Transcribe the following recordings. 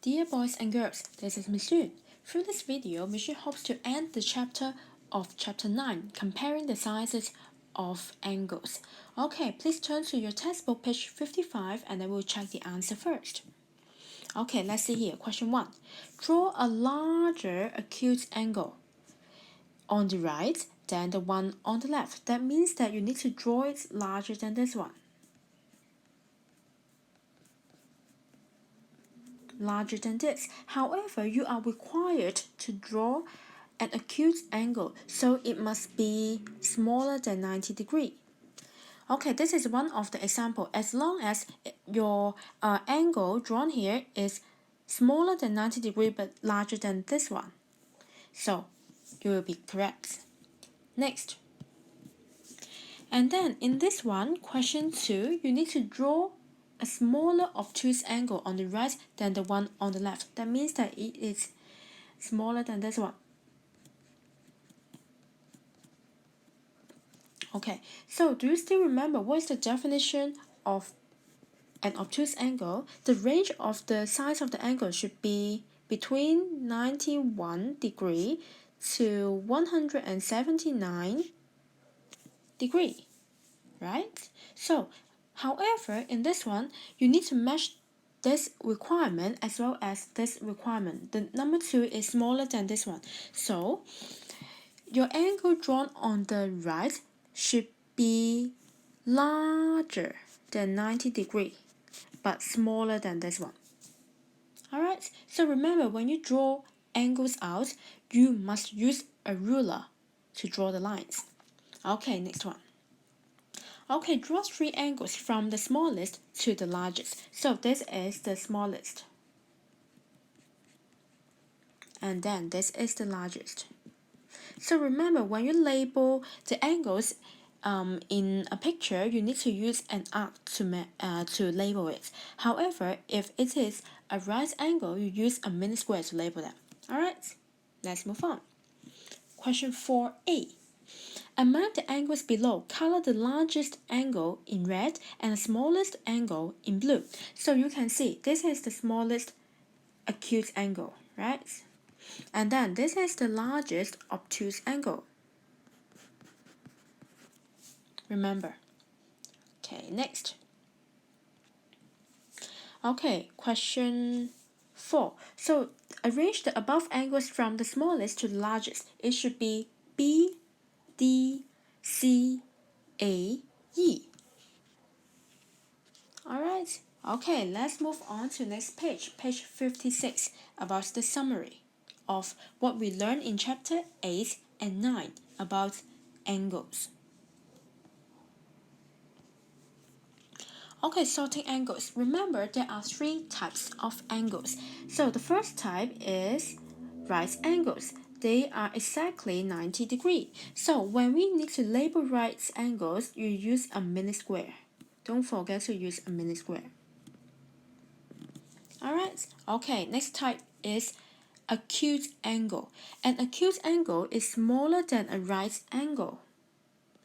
Dear boys and girls, this is Miss Yun. Through this video, Miss Yun hopes to end the chapter of Chapter 9, comparing the sizes of angles. Okay, please turn to your textbook page 55 and then we'll check the answer first. Okay, let's see here. Question 1. Draw a larger acute angle on the right than the one on the left. That means that you need to draw it larger than this one. Larger than this. However, you are required to draw an acute angle, so it must be smaller than 90 degrees. Okay, this is one of the example. As long as your angle drawn here is smaller than 90 degrees but larger than this one, so you will be correct. Next. And then in this one, question 2, you need to draw a smaller obtuse angle on the right than the one on the left. That means that it is smaller than this one. Okay, so do you still remember what is the definition of an obtuse angle? The range of the size of the angle should be between 91 degree to 179 degree, right? So, however, in this one, you need to match this requirement as well as this requirement. The number 2 is smaller than this one. So, your angle drawn on the right should be larger than 90 degree, but smaller than this one. Alright, so remember when you draw angles out, you must use a ruler to draw the lines. Okay, next one. Okay, draw 3 angles from the smallest to the largest. So this is the smallest. And then this is the largest. So remember, when you label the angles in a picture, you need to use an arc to label it. However, if it is a right angle, you use a mini square to label them. Alright, let's move on. Question 4a. Among the angles below, color the largest angle in red and the smallest angle in blue. So you can see this is the smallest acute angle, right? And then this is the largest obtuse angle. Remember. Okay, next. Okay, question 4. So arrange the above angles from the smallest to the largest. It should be B, D, C, A, E. Alright, okay, let's move on to next page, page 56, about the summary of what we learned in chapter 8 and 9 about angles. Okay, sorting angles. Remember, there are 3 types of angles. So the first type is right angles. They are exactly 90 degrees. So when we need to label right angles, you use a mini square. Don't forget to use a mini square. Alright, okay, next type is acute angle. An acute angle is smaller than a right angle.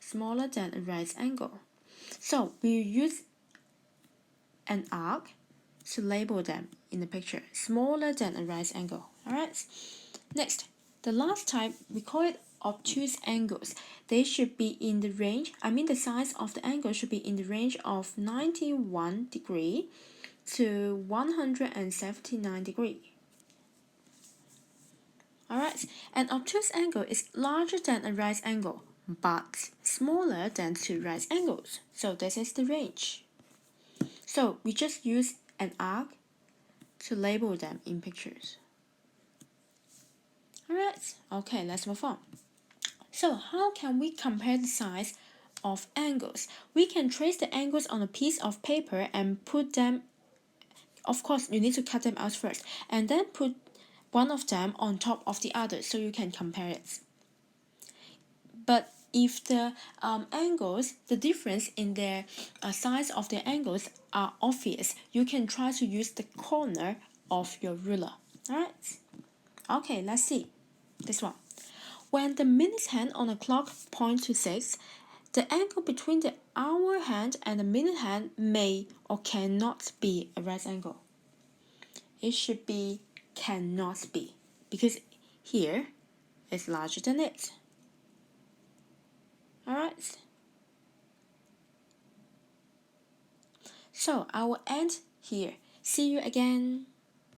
Smaller than a right angle. So we use an arc to label them in the picture. Smaller than a right angle. Alright, next, the last type, we call it obtuse angles. They should be in the range, the size of the angle should be in the range of 91 degree to 179 degree. Alright, an obtuse angle is larger than a right angle, but smaller than 2 right angles. So this is the range. So we just use an arc to label them in pictures. Alright, okay, let's move on. So how can we compare the size of angles? We can trace the angles on a piece of paper and put them, of course you need to cut them out first, and then put one of them on top of the other so you can compare it. But if the angles, the difference in their size of their angles are obvious, you can try to use the corner of your ruler. Alright? Okay, let's see this one. When the minute hand on a clock points to 6, the angle between the hour hand and the minute hand may or cannot be a right angle. it should be cannot be, because here is larger than it. Alright? So I will end here. See you again.